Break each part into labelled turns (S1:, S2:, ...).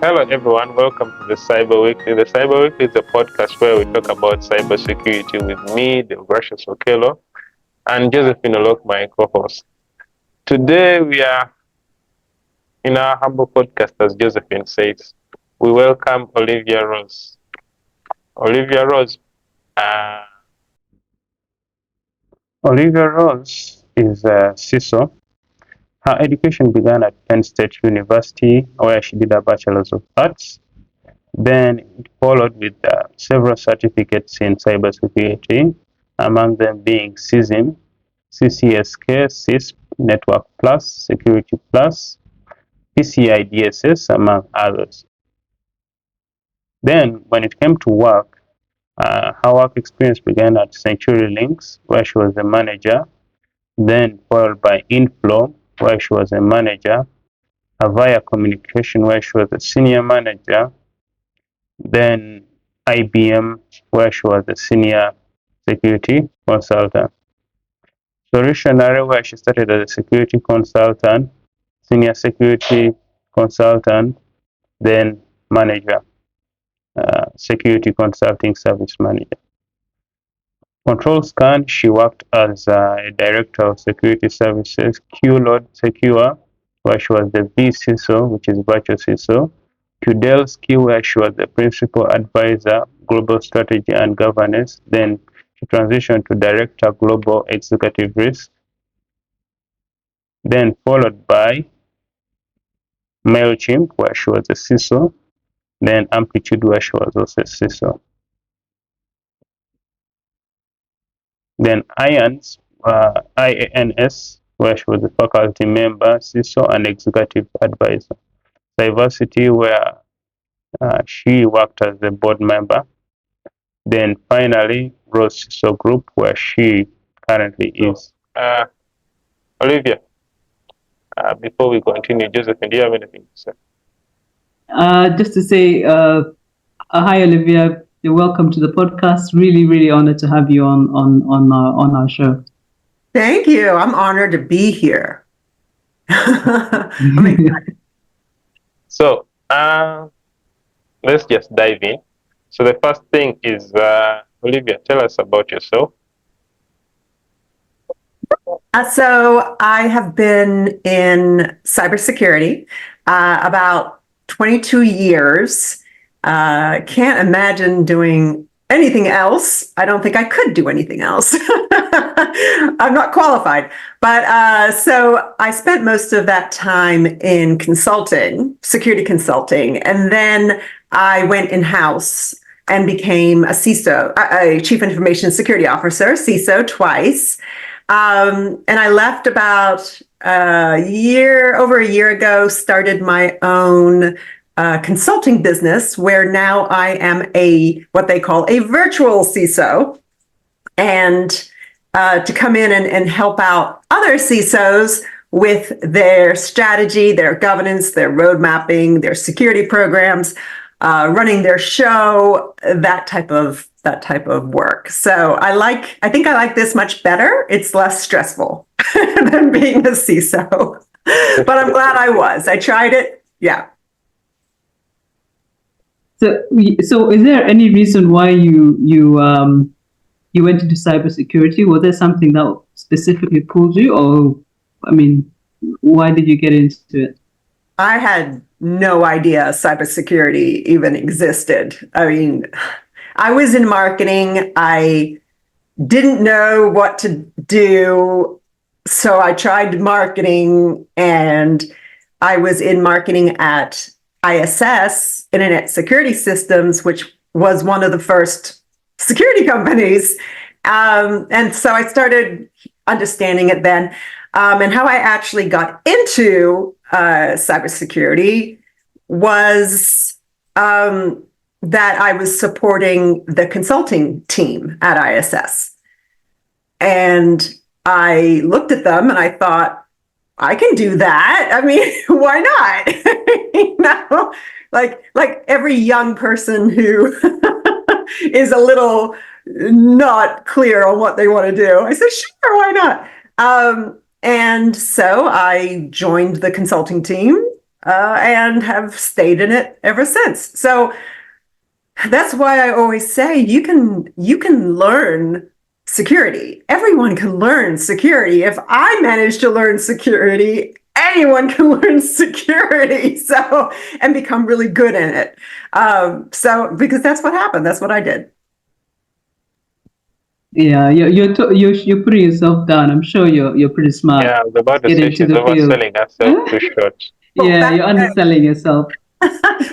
S1: Hello, everyone. Welcome to the Cyber Weekly. The Cyber Weekly is a podcast where we talk about cybersecurity with me, Deogratius Okello, and Josephine Olok, my co-host. Today, we are in our humble podcast, as Josephine says. We welcome Olivia Rose. Olivia Rose. Uh, Olivia Rose is a CISO. Her education began at Penn State University, where she did a Bachelor's of Arts. Then it followed with several certificates in cybersecurity, among them being CISM, CCSK, CISP, Network Plus, Security Plus, PCI DSS, among others. Then, when it came to work, her work experience began at CenturyLinks, where she was the manager, then followed by Inflow, where she was a manager, Avaya Communication, where she was a senior manager, then IBM, where she was a senior security consultant. Solutionary, where she started as a security consultant, senior security consultant, then manager, security consulting service manager. Control Scan, she worked as a director of security services, QLOD Secure, where she was the VCISO, which is virtual CISO, Kudelski, where she was the principal advisor, global strategy and governance. Then she transitioned to director, global executive risk. Then followed by MailChimp, where she was a CISO. Then Amplitude, where she was also a CISO. Then IANS, where she was a faculty member, CISO, and executive advisor. Diversity, where she worked as a board member. Then finally, Rose CISO Group, where she currently is. Olivia, before we continue, Josephine, do you have anything to say?
S2: Just to say, hi, Olivia. You're welcome to the podcast. Really, really honored to have you on our show.
S3: Thank you. I'm honored to be here. I'm excited.
S1: So let's just dive in. So the first thing is, Olivia, tell us about yourself.
S3: So I have been in cybersecurity about 22 years. Can't imagine doing anything else. I don't think I could do anything else. I'm not qualified. But so I spent most of that time in consulting, security consulting, and then I went in-house and became a CISO, a Chief Information Security Officer, CISO twice. And I left about over a year ago, started my own consulting business where now I am what they call a virtual CISO, and to come in and help out other CISOs with their strategy, their governance, their road mapping, their security programs, running their show, that type of work. So I think I like this much better. It's less stressful than being a CISO, but I'm glad I was. I tried it. Yeah.
S2: So is there any reason why you went into cybersecurity? Was there something that specifically pulled you, or why did you get into it?
S3: I had no idea cybersecurity even existed. I was in marketing. I didn't know what to do, so I tried marketing, and I was in marketing at ISS, Internet Security Systems, which was one of the first security companies. And so I started understanding it then. And how I actually got into cybersecurity was that I was supporting the consulting team at ISS. And I looked at them and I thought, I can do that. Why not? Like every young person who is a little not clear on what they want to do. I said, sure, why not? And so I joined the consulting team and have stayed in it ever since. So that's why I always say you can learn security. Everyone can learn security. If I manage to learn security, anyone can learn security. So, and become really good in it. So because that's what happened. That's what I did.
S2: Yeah, you're putting yourself down. I'm sure you're pretty smart.
S1: Yeah, I was about to
S2: Get
S1: say
S2: into
S1: she's
S2: the field.
S1: overselling herself too short.
S3: Well,
S2: Yeah,
S3: back
S2: you're underselling yourself.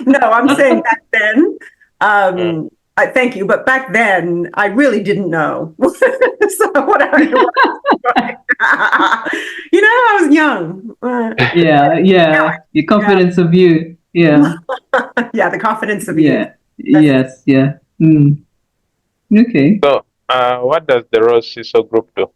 S3: no, I'm saying back then,
S1: Mm.
S3: I thank you, but back then I really didn't know. So what I was young.
S2: Yeah. Your confidence of you. Yeah,
S3: Yeah, the confidence of youth.
S2: yeah, yes, yeah. Mm. Okay.
S1: So, what does the Rose CISO group do?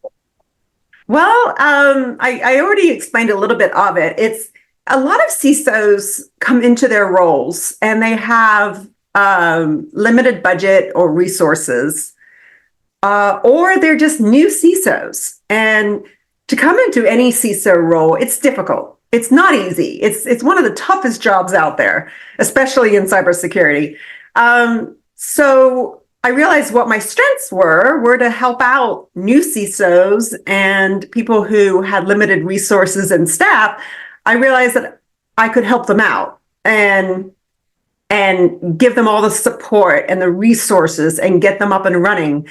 S3: Well, I already explained a little bit of it. It's a lot of CISOs come into their roles and they have limited budget or resources, or they're just new CISOs. And to come into any CISO role, it's difficult. It's not easy. It's one of the toughest jobs out there, especially in cybersecurity. So I realized what my strengths were to help out new CISOs and people who had limited resources and staff. I realized that I could help them out and give them all the support and the resources and get them up and running,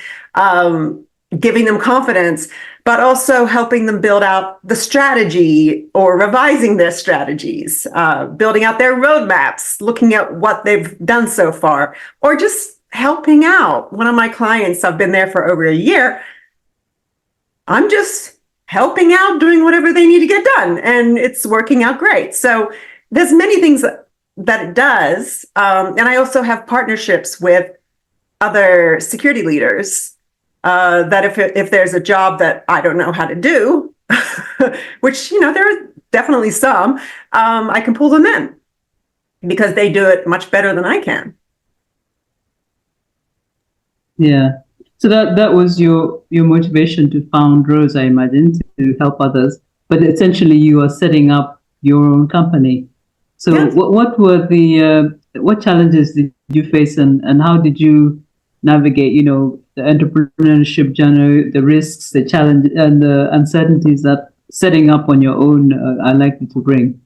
S3: giving them confidence, but also helping them build out the strategy or revising their strategies, building out their roadmaps, looking at what they've done so far, or just helping out. One of my clients, I've been there for over a year. I'm just helping out, doing whatever they need to get done, and it's working out great. So there's many things that it does. And I also have partnerships with other security leaders that if there's a job that I don't know how to do, which, there are definitely some, I can pull them in because they do it much better than I can.
S2: Yeah. So that was your motivation to found Rose, I imagine, to help others. But essentially, you are setting up your own company. So
S3: Yes.
S2: what were what challenges did you face, and how did you navigate? The entrepreneurship journey, the risks, the challenge, and the uncertainties that setting up on your own are likely to bring.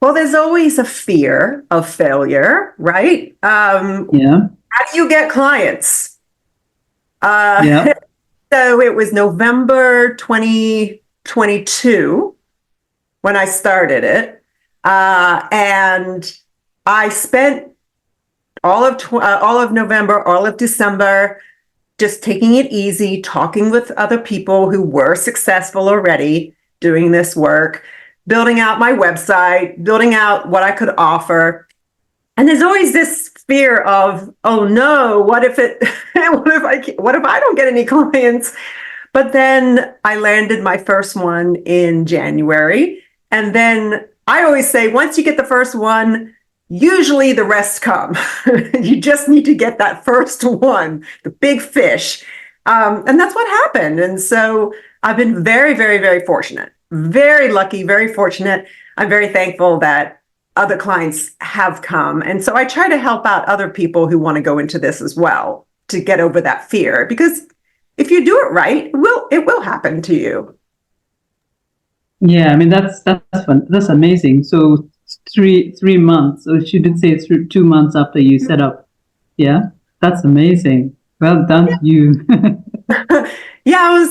S3: Well, there's always a fear of failure, right?
S2: Yeah.
S3: How do you get clients?
S2: Yeah.
S3: So it was November 2022 when I started it. And I spent all of November, all of December, just taking it easy, talking with other people who were successful already doing this work, building out my website, building out what I could offer. And there's always this fear of, oh no, what if I don't get any clients? But then I landed my first one in January. And then I always say, once you get the first one, usually the rest come. You just need to get that first one, the big fish. And that's what happened. And so I've been very, very, very fortunate, very lucky, very fortunate. I'm very thankful that other clients have come. And so I try to help out other people who want to go into this as well to get over that fear, because if you do it right, it will happen to you.
S2: Yeah, I mean that's fun. That's amazing. So 3 months, or she did say it's 2 months after you set up. Yeah, that's amazing. Well done, you.
S3: Yeah,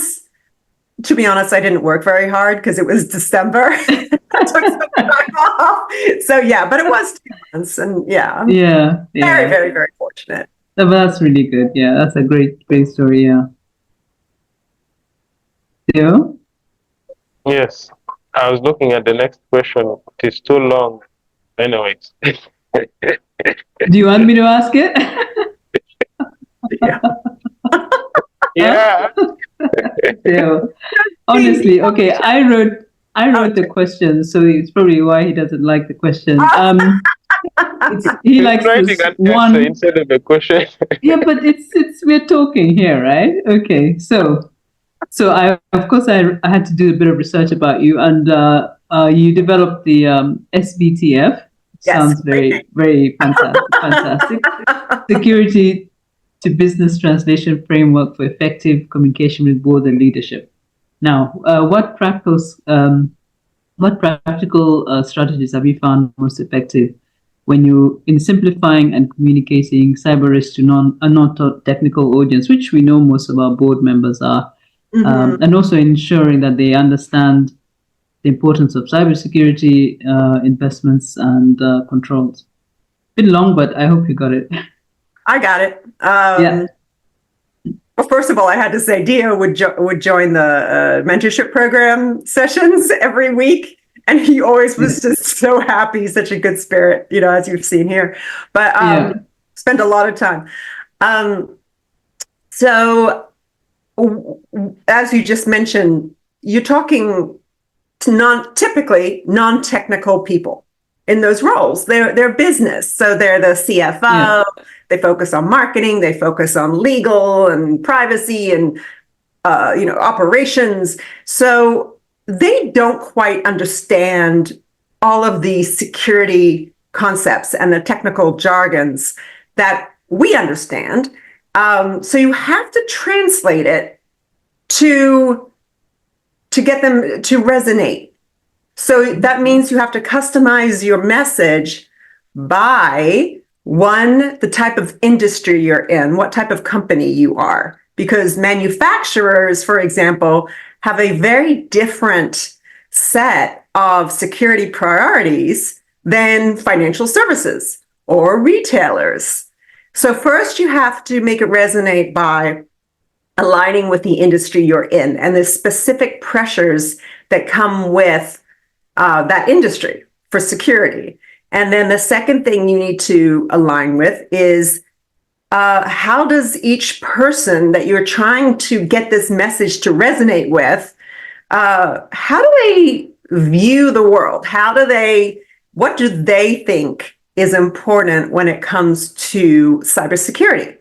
S3: to be honest, I didn't work very hard because it was December. I took some time off. So yeah, but it was 2 months, and yeah, I'm
S2: Yeah.
S3: very, very, very fortunate.
S2: But that's really good. Yeah, that's a great story. Yeah. Yeah.
S1: Yes, I was looking at the next question. It is too long. Anyways.
S2: Do you want me to ask it?
S3: Yeah.
S1: Yeah.
S2: Yeah. Honestly, okay. I wrote the question, so it's probably why he doesn't like the question. He likes
S1: writing
S2: this
S1: an
S2: one.
S1: answer instead of a question.
S2: Yeah, but it's we're talking here, right? Okay, so I of course I had to do a bit of research about you, and you developed the SBTF.
S3: Yes.
S2: Sounds very, very fantastic. Security to Business Translation Framework for Effective Communication with Board and Leadership. Now, what practical strategies have you found most effective when you're in simplifying and communicating cyber risk to non-technical audience, which we know most of our board members are, and also ensuring that they understand the importance of cybersecurity investments and controls? Bit long, but I hope you got it.
S3: I got it.
S2: Yeah.
S3: Well, first of all, I had to say Dio would join the mentorship program sessions every week. And he always was just so happy, such a good spirit, as you've seen here. But spent a lot of time. So as you just mentioned, you're talking to typically non-technical people in those roles. They're business. So they're the CFO, they focus on marketing, they focus on legal and privacy and operations. So they don't quite understand all of the security concepts and the technical jargons that we understand. So you have to translate it to get them to resonate. So that means you have to customize your message by the type of industry you're in, what type of company you are. Because manufacturers, for example, have a very different set of security priorities than financial services or retailers. So first you have to make it resonate by aligning with the industry you're in and the specific pressures that come with that industry for security. And then the second thing you need to align with is how does each person that you're trying to get this message to resonate with, how do they view the world? What do they think is important when it comes to cybersecurity?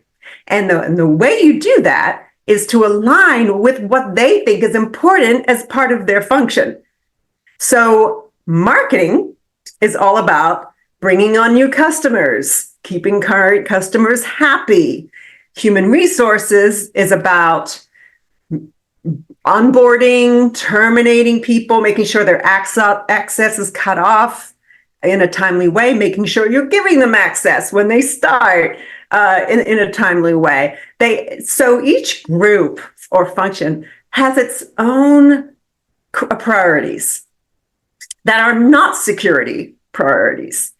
S3: And the way you do that is to align with what they think is important as part of their function. So marketing is all about bringing on new customers, keeping current customers happy. Human resources is about onboarding, terminating people, making sure their access is cut off in a timely way, making sure you're giving them access when they start in a timely way. So each group or function has its own priorities that are not security priorities.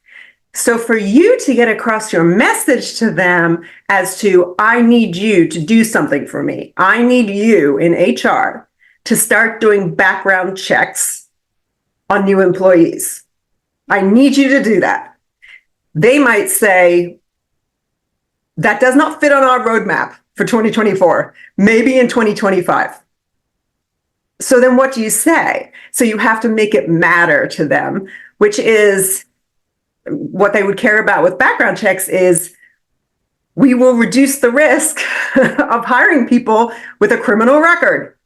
S3: So for you to get across your message to them as to, I need you to do something for me. I need you in HR to start doing background checks on new employees. I need you to do that. They might say, that does not fit on our roadmap for 2024, maybe in 2025. So then what do you say? So you have to make it matter to them, which is what they would care about with background checks is we will reduce the risk of hiring people with a criminal record.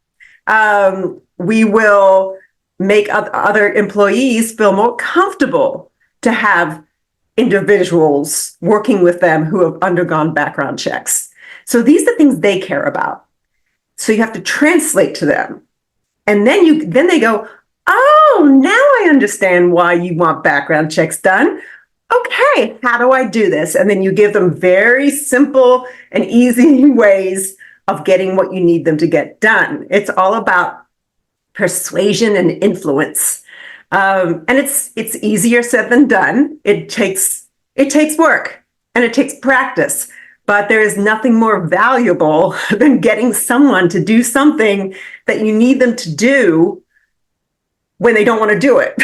S3: We will make other employees feel more comfortable to have individuals working with them who have undergone background checks. So these are things they care about. So you have to translate to them. And then they go, oh, now I understand why you want background checks done. Okay, how do I do this? And then you give them very simple and easy ways of getting what you need them to get done. It's all about persuasion and influence. And it's easier said than done. It takes work and it takes practice. But there is nothing more valuable than getting someone to do something that you need them to do when they don't want to do it.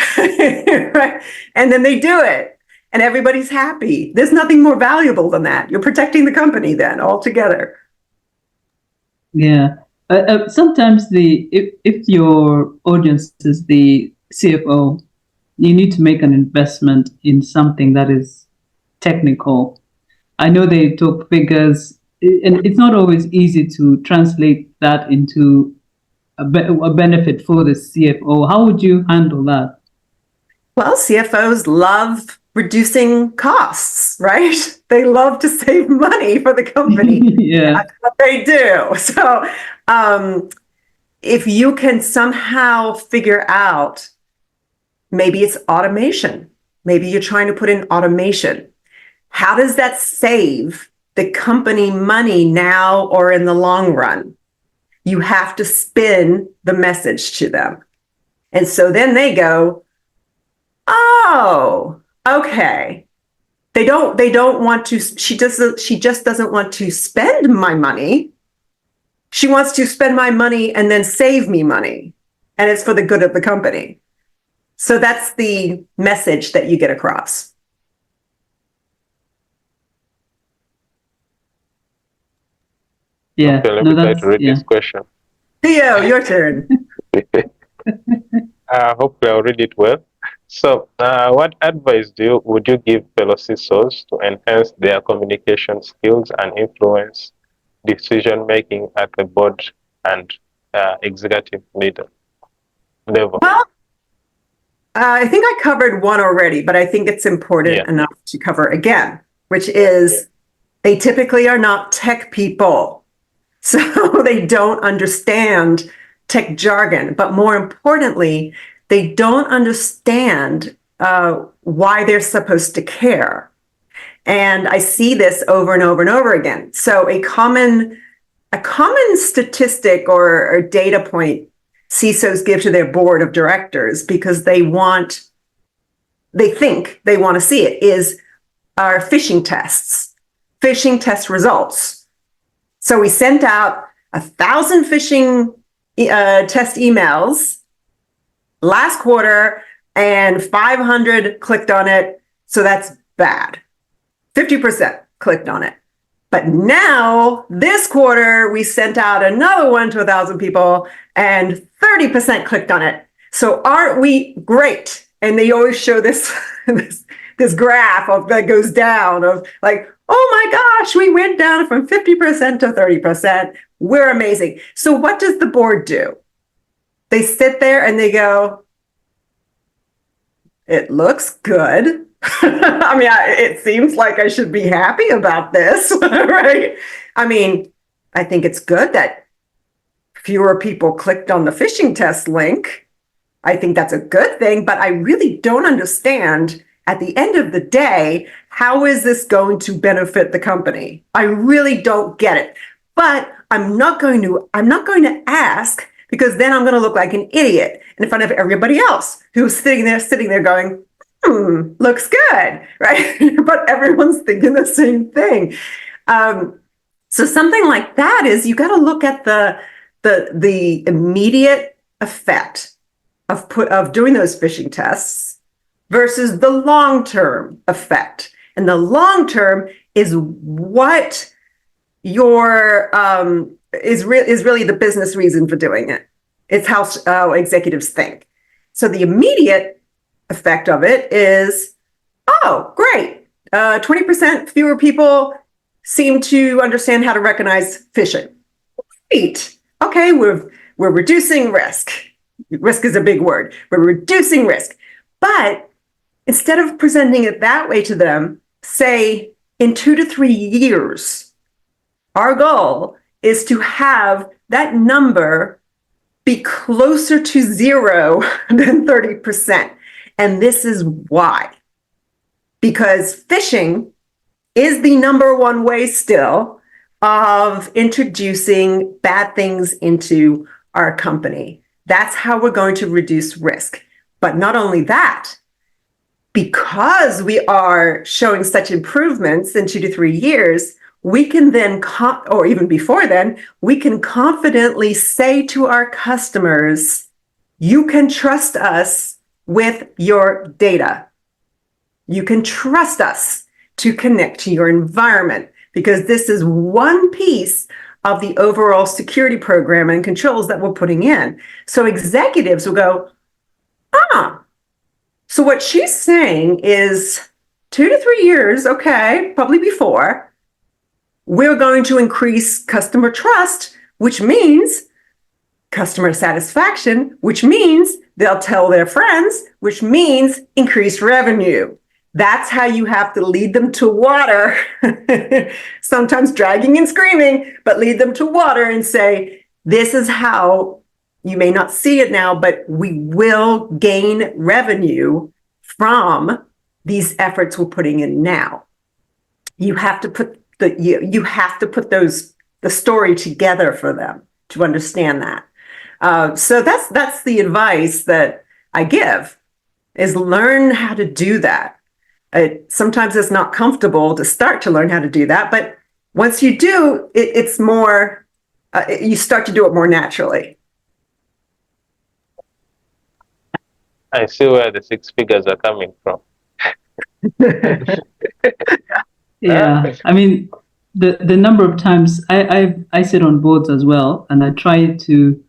S3: Right? And then they do it and everybody's happy. There's nothing more valuable than that. You're protecting the company then altogether.
S2: Yeah. Sometimes if your audience is the CFO, you need to make an investment in something that is technical. I know they talk figures, and it's not always easy to translate that into a benefit for the CFO. How would you handle that?
S3: Well, CFOs love reducing costs, right? They love to save money for the company.
S2: Yeah.
S3: That's what they do. So if you can somehow figure out, maybe it's automation. Maybe you're trying to put in automation. How does that save the company money now or in the long run? You have to spin the message to them. And so then they go, oh, okay. They don't want to, she just doesn't want to spend my money. She wants to spend my money and then save me money. And it's for the good of the company. So that's the message that you get across.
S2: Yeah.
S4: Okay, let
S2: No,
S4: me try
S2: that's
S4: to read
S2: yeah.
S4: this question.
S3: Theo, your turn.
S4: Hopefully I'll read it well. So, what advice would you give fellow CISOs to enhance their communication skills and influence decision making at the board and executive leader level?
S3: Well, I think I covered one already, but I think it's important enough to cover again, which is they typically are not tech people. So they don't understand tech jargon, but more importantly, they don't understand why they're supposed to care. And I see this over and over and over again. So a common statistic or data point CISOs give to their board of directors because they think they want to see it is our phishing test results. So we sent out 1,000 phishing test emails last quarter and 500 clicked on it. So that's bad. 50% clicked on it. But now this quarter, we sent out another one to 1,000 people and 30% clicked on it. So aren't we great? And they always show this, this graph that goes down of like, oh my gosh, we went down from 50% to 30%. We're amazing. So what does the board do? They sit there and they go, it looks good. I mean, it seems like I should be happy about this, right? I mean, I think it's good that fewer people clicked on the phishing test link. I think that's a good thing, but I really don't understand at the end of the day, how is this going to benefit the company? I really don't get it. But I'm not going to ask because then I'm going to look like an idiot in front of everybody else who's sitting there going, looks good, right? But everyone's thinking the same thing. So something like that is you got to look at the immediate effect of doing those phishing tests versus the long-term effect. And the long-term is what your is really the business reason for doing it. It's how executives think. So the immediate effect of it is, oh, great. 20% fewer people seem to understand how to recognize phishing. Great. Okay, we're reducing risk. Risk is a big word. We're reducing risk. But instead of presenting it that way to them, say in 2 to 3 years, our goal is to have that number be closer to 0 than 30%. And this is why. Because phishing is the number one way still of introducing bad things into our company. That's how we're going to reduce risk. But not only that, because we are showing such improvements in 2 to 3 years, we can then, or even before then, we can confidently say to our customers, you can trust us with your data. You can trust us to connect to your environment because this is one piece of the overall security program and controls that we're putting in. So executives will go, so what she's saying is 2 to 3 years, okay, probably before, we're going to increase customer trust, which means customer satisfaction, which means they'll tell their friends, which means increased revenue. That's how you have to lead them to water, sometimes dragging and screaming, but lead them to water and say, this is how, you may not see it now, but we will gain revenue from these efforts we're putting in now. You have to put you have to put the story together for them to understand that. So that's the advice that I give, is learn how to do that. Sometimes it's not comfortable to start to learn how to do that, but once you do, it's more, you start to do it more naturally.
S4: I see where the 6 figures are coming from.
S2: Yeah, I mean, the number of times I sit on boards as well, and I try to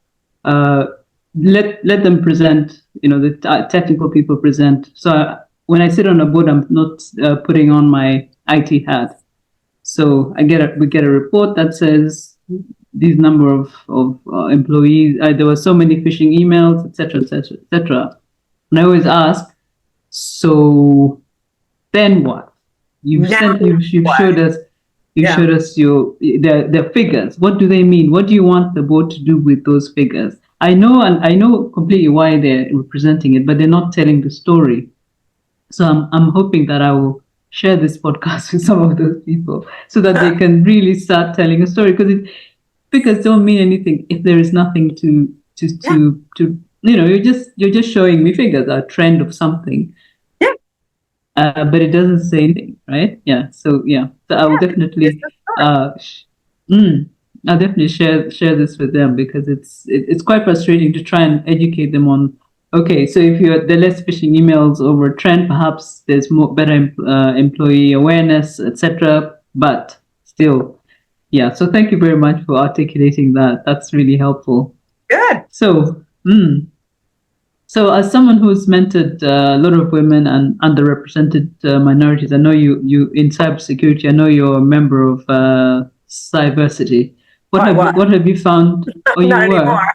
S2: let them present. You know, the technical people present. So when I sit on a board, I'm not putting on my IT hat. So we get a report that says these number of employees. There were so many phishing emails, etc., etc., etc. And I always ask, so then what? You've showed us showed us the figures. What do they mean? What do you want the board to do with those figures? I know completely why they're representing it, but they're not telling the story. So I'm hoping that I will share this podcast with some of those people so that they can really start telling a story, because figures don't mean anything if there is nothing to you're just showing me figures, a trend of something. But it doesn't say anything, right? Yeah. So I will definitely I'll definitely share this with them, because it's quite frustrating to try and educate them on, okay, so if there are less phishing emails over a trend, perhaps there's better employee awareness, etc. But still, yeah. So thank you very much for articulating that. That's really helpful.
S3: Good.
S2: So as someone who's mentored a lot of women and underrepresented minorities, I know you in cybersecurity. I know you're a member of Cyversity. What have you found? Oh, you
S3: Not
S2: were.
S3: anymore.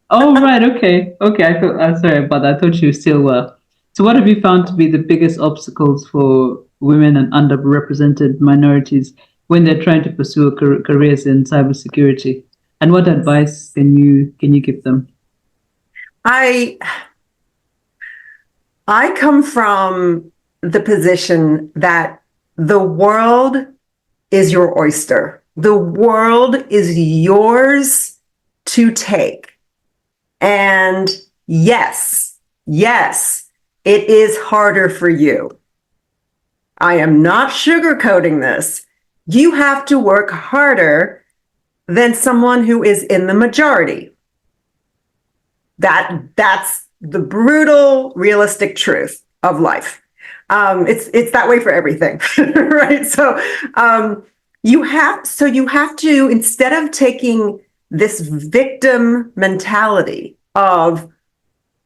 S2: Oh, right. Okay. I thought. I'm sorry about that. I thought you still were. So, what have you found to be the biggest obstacles for women and underrepresented minorities when they're trying to pursue careers in cybersecurity? And what advice can you give them?
S3: I come from the position that the world is your oyster. The world is yours to take. And yes, it is harder for you. I am not sugarcoating this. You have to work harder than someone who is in the majority. That's the brutal, realistic truth of life. It's that way for everything, right? So you have to, instead of taking this victim mentality of,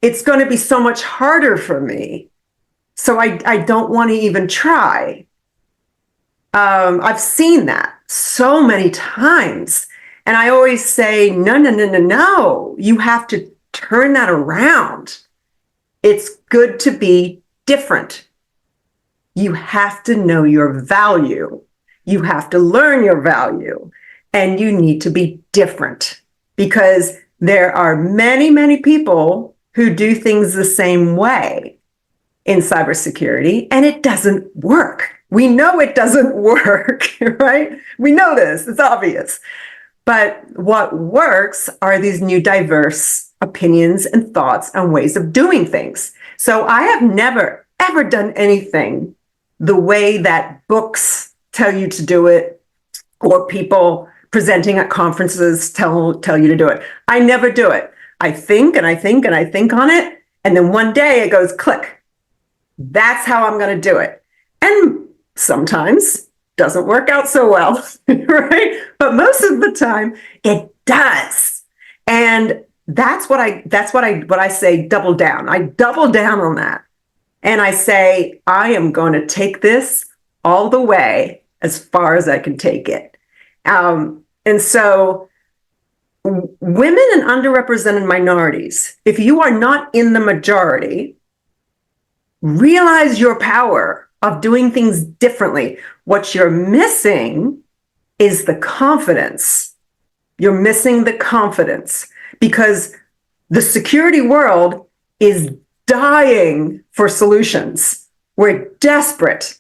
S3: it's going to be so much harder for me, so I don't want to even try. I've seen that so many times, and I always say, no. You have to turn that around. It's good to be different. You have to know your value. You have to learn your value, and you need to be different, because there are many, many people who do things the same way in cybersecurity, and it doesn't work. We know it doesn't work, right? We know this, it's obvious. But what works are these new diverse opinions and thoughts and ways of doing things. So I have never, ever done anything the way that books tell you to do it, or people presenting at conferences tell you to do it. I never do it. I think and I think and I think on it, and then one day it goes click. That's how I'm going to do it. And sometimes doesn't work out so well, right? But most of the time it does. And that's what I say, double down. I double down on that. And I say, I am going to take this all the way as far as I can take it. And so women and underrepresented minorities, if you are not in the majority, realize your power of doing things differently. What you're missing is the confidence. You're missing the confidence because the security world is dying for solutions. We're desperate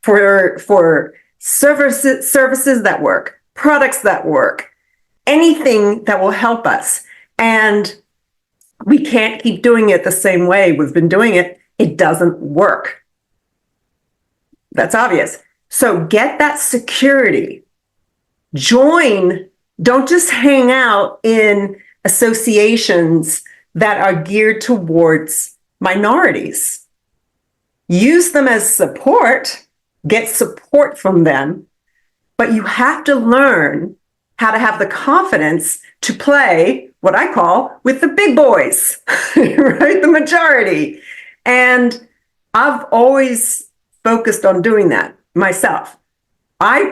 S3: for services that work, products that work, anything that will help us. And we can't keep doing it the same way we've been doing it. It doesn't work. That's obvious. So get that security. Join. Don't just hang out in associations that are geared towards minorities. Use them as support, get support from them, but you have to learn how to have the confidence to play what I call with the big boys, right? The majority. And I've always focused on doing that myself. I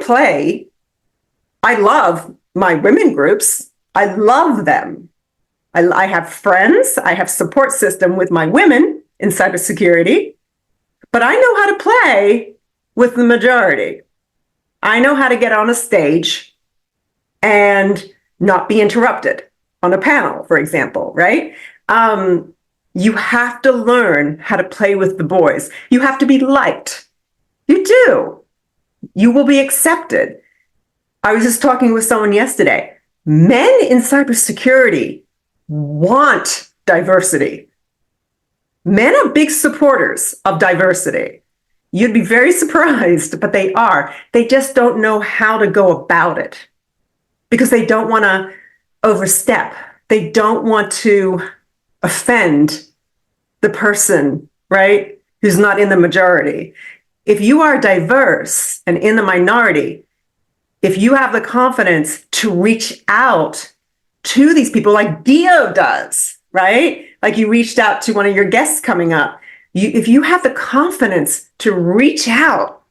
S3: love my women groups. I love them. I have friends. I have support system with my women in cybersecurity, but I know how to play with the majority. I know how to get on a stage and not be interrupted on a panel, for example, right? You have to learn how to play with the boys. You have to be liked. You do. You will be accepted. I was just talking with someone yesterday. Men in cybersecurity want diversity. Men are big supporters of diversity. You'd be very surprised, but they are. They just don't know how to go about it because they don't want to overstep. They don't want to offend the person, right, who's not in the majority. If you are diverse and in the minority, if you have the confidence to reach out to these people like Dio does, right? Like you reached out to one of your guests coming up. If you have the confidence to reach out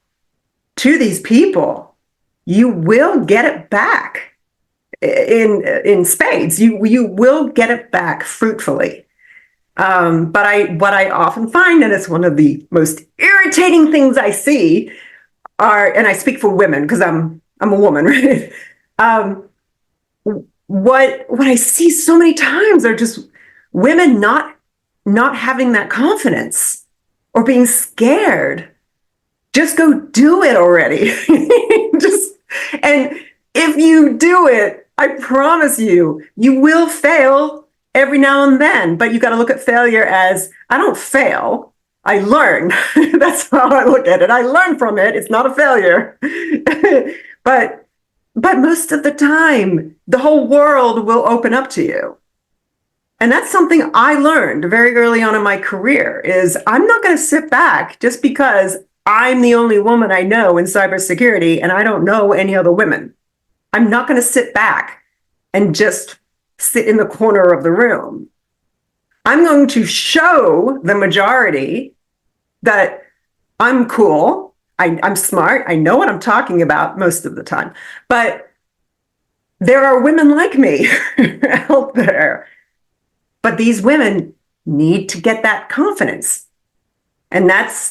S3: to these people, you will get it back in spades. You will get it back fruitfully. But what I often find, and it's one of the most irritating things I see, and I speak for women because I'm a woman, right? What I see so many times are just women not having that confidence or being scared. Just go do it already. And if you do it, I promise you, you will fail every now and then, but you got to look at failure as, I don't fail, I learn. That's how I look at it. I learn from it. It's not a failure. But most of the time, the whole world will open up to you. And that's something I learned very early on in my career is I'm not going to sit back just because I'm the only woman I know in cybersecurity and I don't know any other women. I'm not going to sit back and just sit in the corner of the room. I'm going to show the majority that I'm cool. I'm smart. I know what I'm talking about most of the time. But there are women like me out there. But these women need to get that confidence. And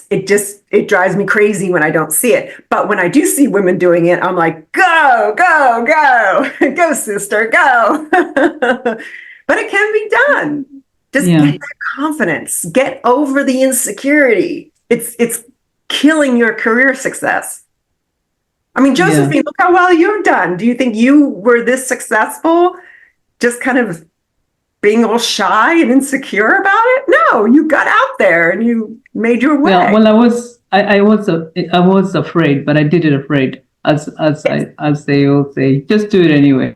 S3: it drives me crazy when I don't see it. But when I do see women doing it, I'm like, go, go, go, go, sister, go. But it can be done. Just get that confidence, get over the insecurity. It's killing your career success. I mean, Josephine, look how well you've done. Do you think you were this successful just kind of being all shy and insecure about it? No, you got out there and you made your way.
S2: Well, I was afraid, but I did it afraid, as they all say. Just do it anyway.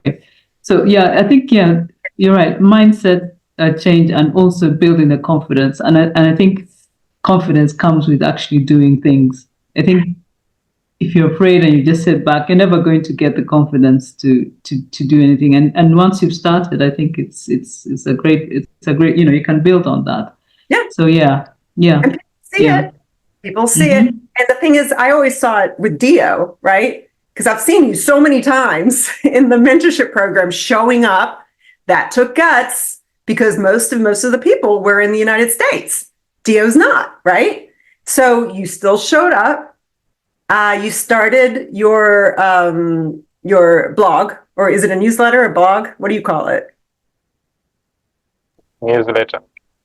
S2: So I think you're right. Mindset change and also building the confidence, and I think confidence comes with actually doing things. I think if you're afraid and you just sit back, you're never going to get the confidence to do anything. And once you've started, I think it's a great you can build on that.
S3: Yeah.
S2: So
S3: And people see it. People see it. And the thing is, I always saw it with Dio, right? Because I've seen you so many times in the mentorship program showing up That took guts because most of the people were in the United States. Dio's not, right? So you still showed up. You started your blog, or is it a newsletter or blog? What do you call it?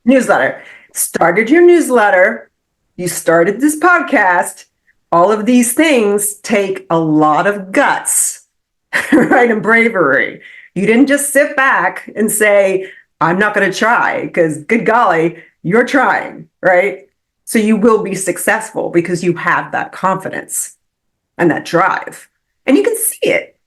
S3: Newsletter. Started your newsletter. You started this podcast. All of these things take a lot of guts, right? And bravery. You didn't just sit back and say, I'm not going to try, because good golly, you're trying, right? So you will be successful because you have that confidence and that drive. And you can see it.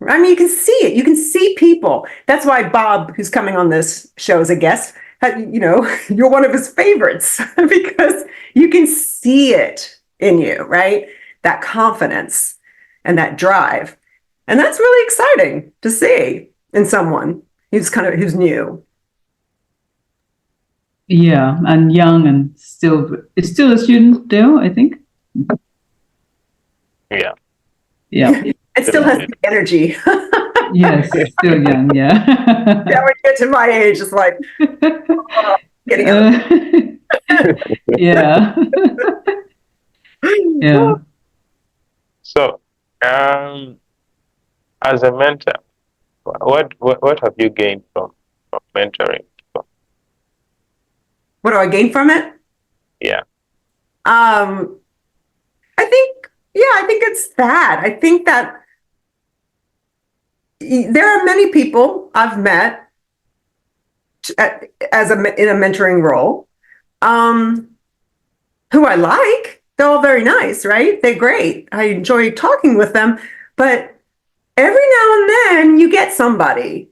S3: I mean, you can see it. You can see people. That's why Bob, who's coming on this show as a guest, you're one of his favorites because you can see it in you, right? That confidence and that drive. And that's really exciting to see in someone who's new.
S2: Yeah, and young and still a student though, I think.
S4: Yeah.
S2: Yeah.
S3: It still has the energy.
S2: Yes, still young, yeah.
S3: Yeah, when you get to my age, it's like getting up.
S2: Yeah. Yeah.
S4: So, as a mentor, what have you gained from mentoring?
S3: What do I gain from it?
S4: Yeah.
S3: I think it's that. I think that there are many people I've met in a mentoring role, who I like. They're all very nice, right? They're great. I enjoy talking with them, but every now and then you get somebody,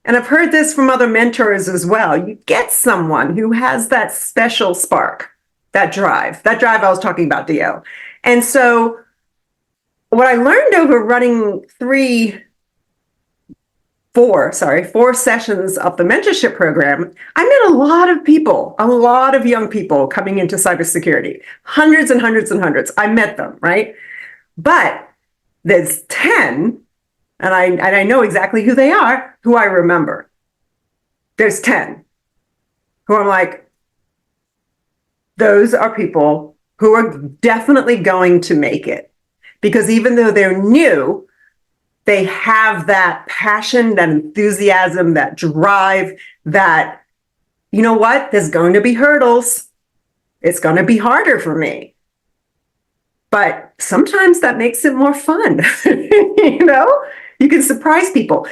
S3: and I've heard this from other mentors as well. You get someone who has that special spark, that drive I was talking about, Dio. And so what I learned over running four sessions of the mentorship program, I met a lot of people, a lot of young people coming into cybersecurity, hundreds and hundreds and hundreds. I met them, right? But there's 10, and I know exactly who they are, who I remember. There's 10 who I'm like, those are people who are definitely going to make it. Because even though they're new, they have that passion, that enthusiasm, that drive, that, you know what, there's going to be hurdles. It's going to be harder for me. But sometimes that makes it more fun. You can surprise people.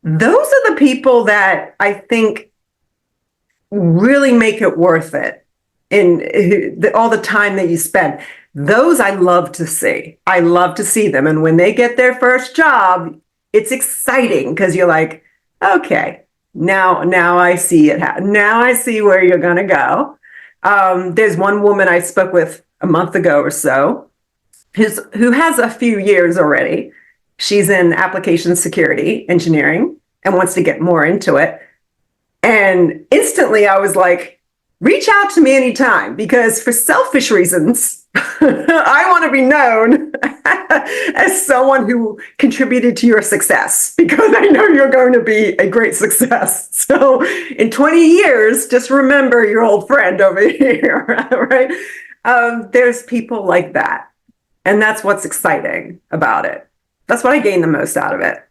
S3: Those are the people that I think really make it worth it in all the time that you spend. Those I love to see. I love to see them. And when they get their first job, it's exciting because you're like, okay, now I see it. Now I see where you're going to go. There's one woman I spoke with a month ago or so who has a few years already. She's in application security engineering and wants to get more into it. And instantly I was like, reach out to me anytime, because for selfish reasons, I want to be known as someone who contributed to your success, because I know you're going to be a great success. So in 20 years, just remember your old friend over here, right? There's people like that. And that's what's exciting about it. That's what I gain the most out of it.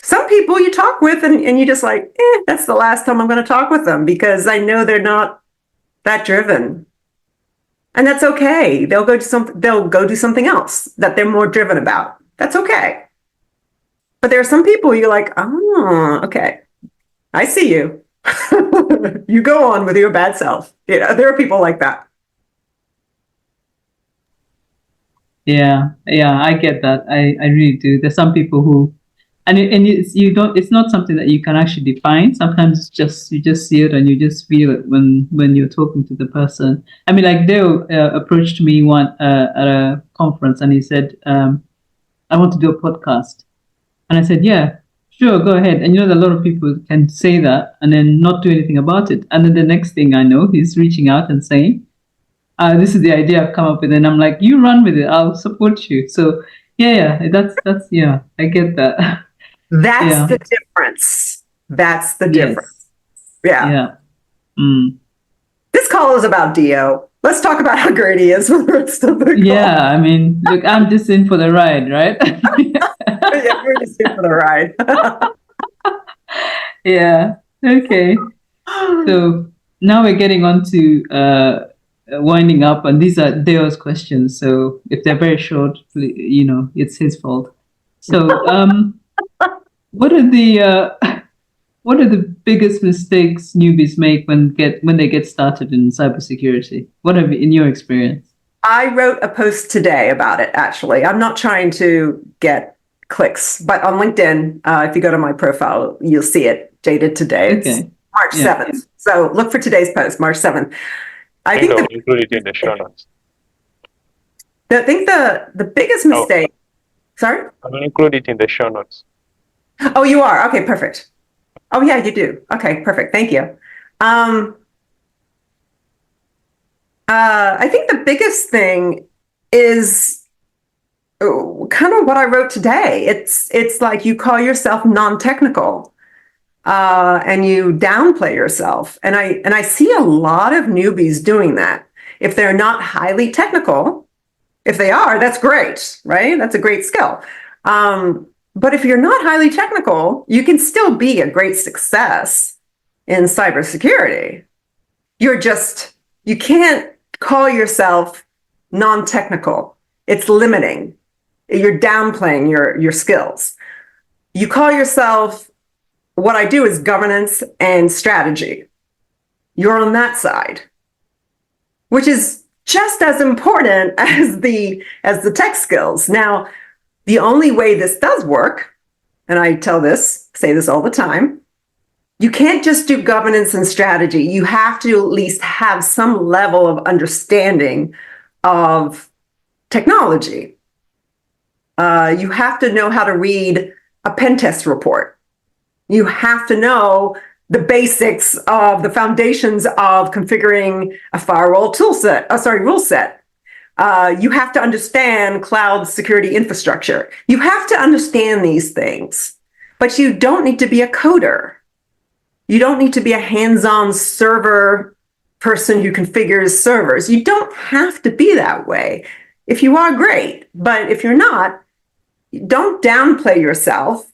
S3: Some people you talk with and you just like, that's the last time I'm going to talk with them, because I know they're not that driven. And that's okay. They'll go do something else that they're more driven about. That's okay. But there are some people you're like, oh, okay, I see you. You go on with your bad self. There are people like that.
S2: Yeah, I get that. I really do. There's some people who, it's not something that you can actually define. Sometimes you just see it and you just feel it when you're talking to the person. I mean, like Dale approached me at a conference and he said, I want to do a podcast. And I said, yeah, sure, go ahead. And a lot of people can say that and then not do anything about it. And then the next thing I know, he's reaching out and saying, this is the idea I've come up with. And I'm like, you run with it. I'll support you. So yeah, that's I get that.
S3: That's
S2: Yeah.
S3: the difference. That's the
S2: Yes.
S3: difference. Yeah.
S2: Yeah. Mm.
S3: This call is about Dio. Let's talk about how great he is for the rest of the call.
S2: Yeah, I mean, look, I'm just in for the ride, right?
S3: Yeah, we're just here for the ride.
S2: Yeah. Okay. So now we're getting on to winding up, and these are Deo's questions. So if they're very short, it's his fault. So, what are the what are the biggest mistakes newbies make when they get started in cybersecurity? What have in your experience?
S3: I wrote a post today about it, actually. I'm not trying to get clicks, but on LinkedIn, if you go to my profile, you'll see it dated today. It's
S2: Okay.
S3: March 7th. So look for today's post, March 7th. I think
S4: I'll include it in the show notes.
S3: the biggest mistake. Sorry?
S4: I will include it in the show notes.
S3: Oh, you are? Okay, perfect. Oh, yeah, you do. Okay, perfect. Thank you. I think the biggest thing is kind of what I wrote today. It's like you call yourself non-technical and you downplay yourself. And I see a lot of newbies doing that. If they're not highly technical, if they are, that's great, right? That's a great skill. But if you're not highly technical, you can still be a great success in cybersecurity. You can't call yourself non-technical. It's limiting. You're downplaying your skills. You call yourself, what I do is governance and strategy. You're on that side, which is just as important as the tech skills. Now, the only way this does work, and I say this all the time, you can't just do governance and strategy. You have to at least have some level of understanding of technology. You have to know how to read a pen test report. You have to know the basics of the foundations of configuring a firewall rule set. You have to understand cloud security infrastructure. You have to understand these things, but you don't need to be a coder. You don't need to be a hands-on server person who configures servers. You don't have to be that way. If you are, great. But if you're not, don't downplay yourself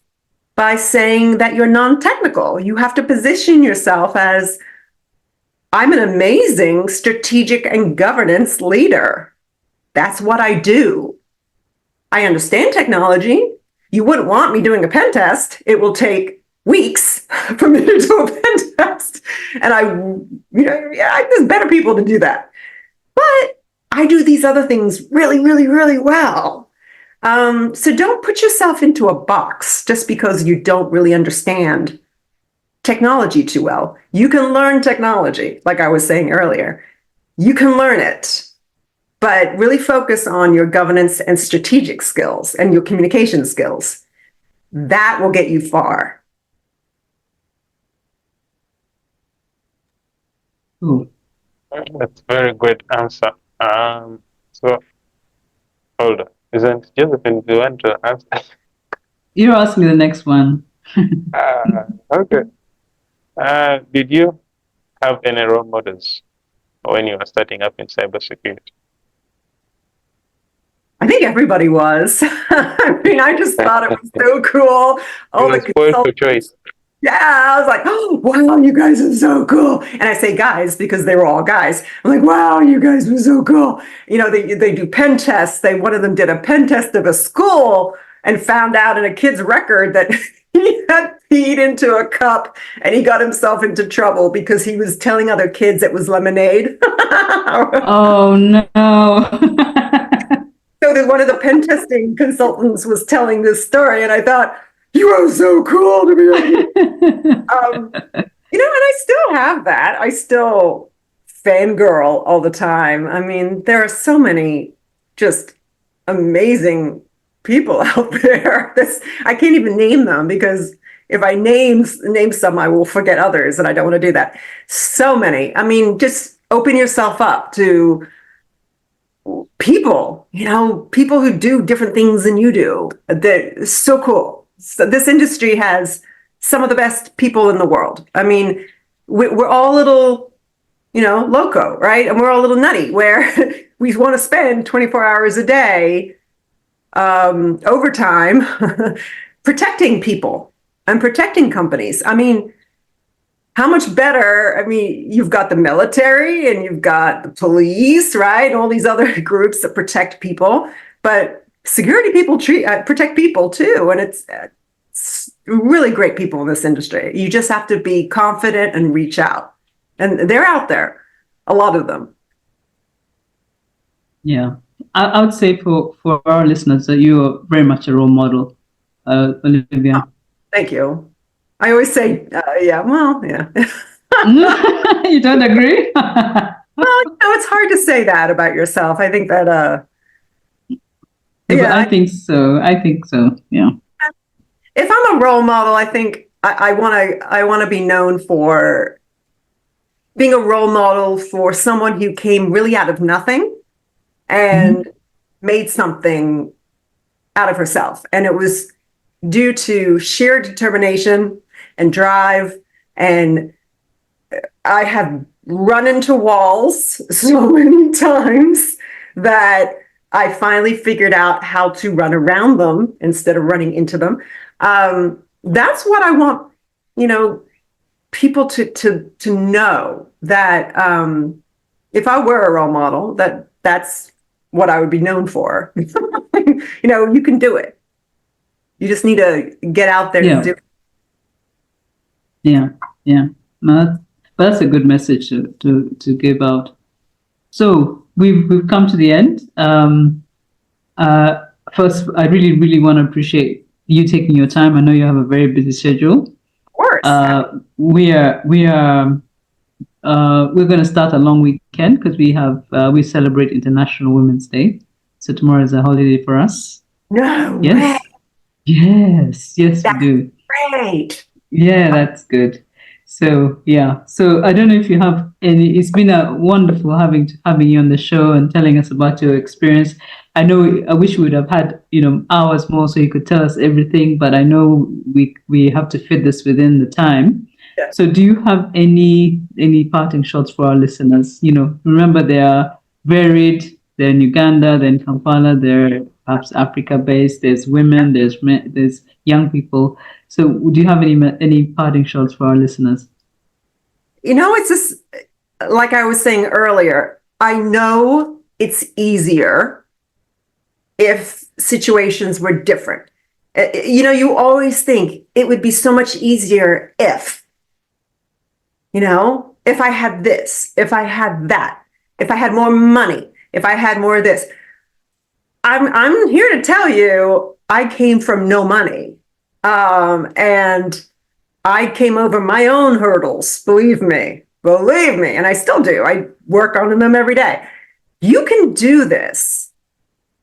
S3: by saying that you're non-technical. You have to position yourself as, I'm an amazing strategic and governance leader. That's what I do. I understand technology. You wouldn't want me doing a pen test. It will take weeks for me to do a pen test. And there's better people to do that. But I do these other things really, really, really well. So don't put yourself into a box just because you don't really understand technology too well. You can learn technology, like I was saying earlier. You can learn it, but really focus on your governance and strategic skills and your communication skills. That will get you far.
S2: Ooh.
S4: That's a very good answer. So hold on. Isn't Josephine, do you want to answer?
S2: You ask me the next one.
S4: Okay. Did you have any role models when you were starting up in cybersecurity?
S3: I think everybody was. I mean, I just thought it was so cool.
S4: You were spoiled for choice.
S3: Yeah, I was like, oh, wow, you guys are so cool. And I say guys because they were all guys. I'm like, wow, you guys were so cool. They do pen tests. One of them did a pen test of a school and found out in a kid's record that he had peed into a cup and he got himself into trouble because he was telling other kids it was lemonade.
S2: Oh, no.
S3: So one of the pen testing consultants was telling this story, and I thought, you are so cool to be and I still have that. I still fangirl all the time. I mean, there are so many just amazing people out there. I can't even name them because if I name some, I will forget others, and I don't want to do that. So many. I mean, just open yourself up to people, people who do different things than you do. They're so cool. So this industry has some of the best people in the world. I mean, we're all a little, loco, right? And we're all a little nutty where we want to spend 24 hours a day overtime protecting people and protecting companies. I mean, how much better? I mean, you've got the military and you've got the police, right? All these other groups that protect people, but security people protect people too. And it's really great people in this industry. You just have to be confident and reach out. And they're out there, a lot of them.
S2: Yeah. I would say for our listeners that you are very much a role model, Olivia.
S3: Thank you. I always say, yeah.
S2: You don't agree?
S3: Well, it's hard to say that about yourself. I think that,
S2: yeah, I think so. Yeah.
S3: If I'm a role model, I think I want to be known for being a role model for someone who came really out of nothing and made something out of herself. And it was due to sheer determination and drive. And I have run into walls so many times that I finally figured out how to run around them instead of running into them. That's what I want, people to know, that if I were a role model, that's what I would be known for. You can do it. You just need to get out there and do it.
S2: Yeah. No, that's a good message to give out. So we've come to the end. First, I really, really want to appreciate you taking your time. I know you have a very busy schedule.
S3: Of course.
S2: We're going to start a long weekend because we celebrate International Women's Day. So tomorrow is a holiday for us.
S3: No
S2: way. Yes, we do.
S3: Great.
S2: Yeah, that's good. So yeah, so I don't know if you have any. It's been a wonderful having you on the show and telling us about your experience. I wish we would have had hours more so you could tell us everything, but I know we have to fit this within the time.
S3: Yeah.
S2: So do you have any parting shots for our listeners? Remember they are varied. They're in Uganda, they're in Kampala, they're perhaps Africa based. There's women, there's men, there's young people. So do you have any parting shots for our listeners?
S3: It's just like I was saying earlier. I know it's easier if situations were different. You always think it would be so much easier if I had this, if I had that, if I had more money, if I had more of this. I'm here to tell you, I came from no money. And I came over my own hurdles, believe me, and I still do. I work on them every day. You can do this.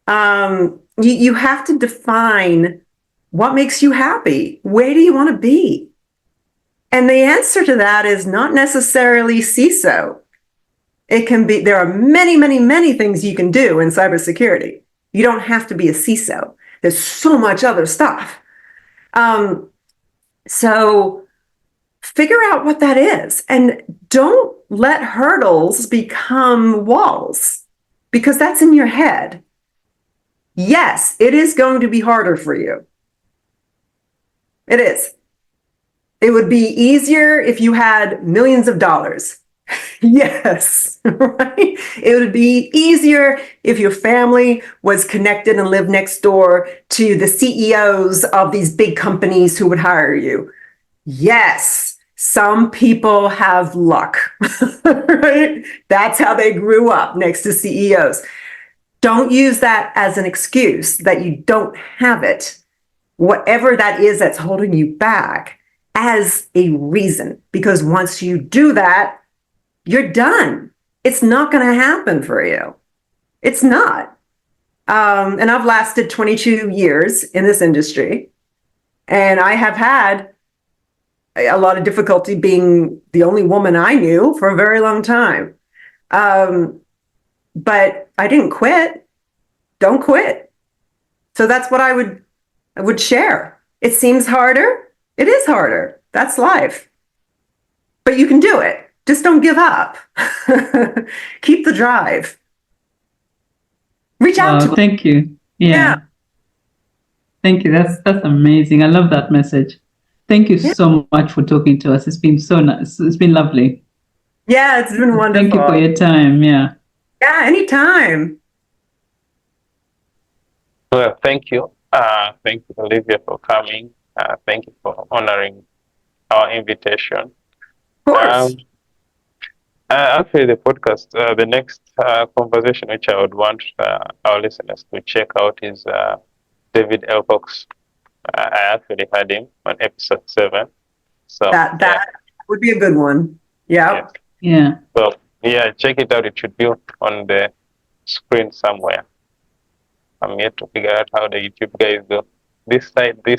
S3: You have to define what makes you happy. Where do you want to be? And the answer to that is not necessarily CISO. It can be, there are many, many, many things you can do in cybersecurity. You don't have to be a CISO. There's so much other stuff. So figure out what that is and don't let hurdles become walls because that's in your head. Yes, it is going to be harder for you. It is. It would be easier if you had millions of dollars. Yes, right? It would be easier if your family was connected and lived next door to the CEOs of these big companies who would hire you. Yes, some people have luck, right? That's how they grew up, next to CEOs. Don't use that as an excuse that you don't have it, whatever that is that's holding you back, as a reason. Because once you do that, you're done. It's not going to happen for you. It's not. And I've lasted 22 years in this industry, and I have had a lot of difficulty being the only woman I knew for a very long time. But I didn't quit. Don't quit. So that's what I would share. It seems harder. It is harder. That's life. But you can do it. Just don't give up. Keep the drive. Reach out to them.
S2: Thank you. Yeah. Thank you. That's amazing. I love that message. Thank you so much for talking to us. It's been so nice. It's been lovely.
S3: Yeah, it's been wonderful.
S2: Thank you for your time. Yeah.
S3: Yeah, anytime.
S4: Well, thank you. Thank you, Olivia, for coming. Thank you for honoring our invitation.
S3: Of course.
S4: Actually, the podcast, the next conversation which I would want our listeners to check out is David Elcock's. I actually had him on episode 7. So
S3: that would be a good one. Yeah.
S2: Yeah.
S4: So yeah, check it out. It should be on the screen somewhere. I'm yet to figure out how the YouTube guys do. This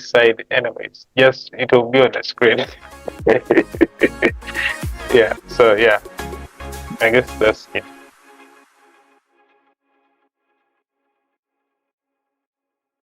S4: side, anyways. Yes, it will be on the screen. Yeah. So yeah, I guess that's it.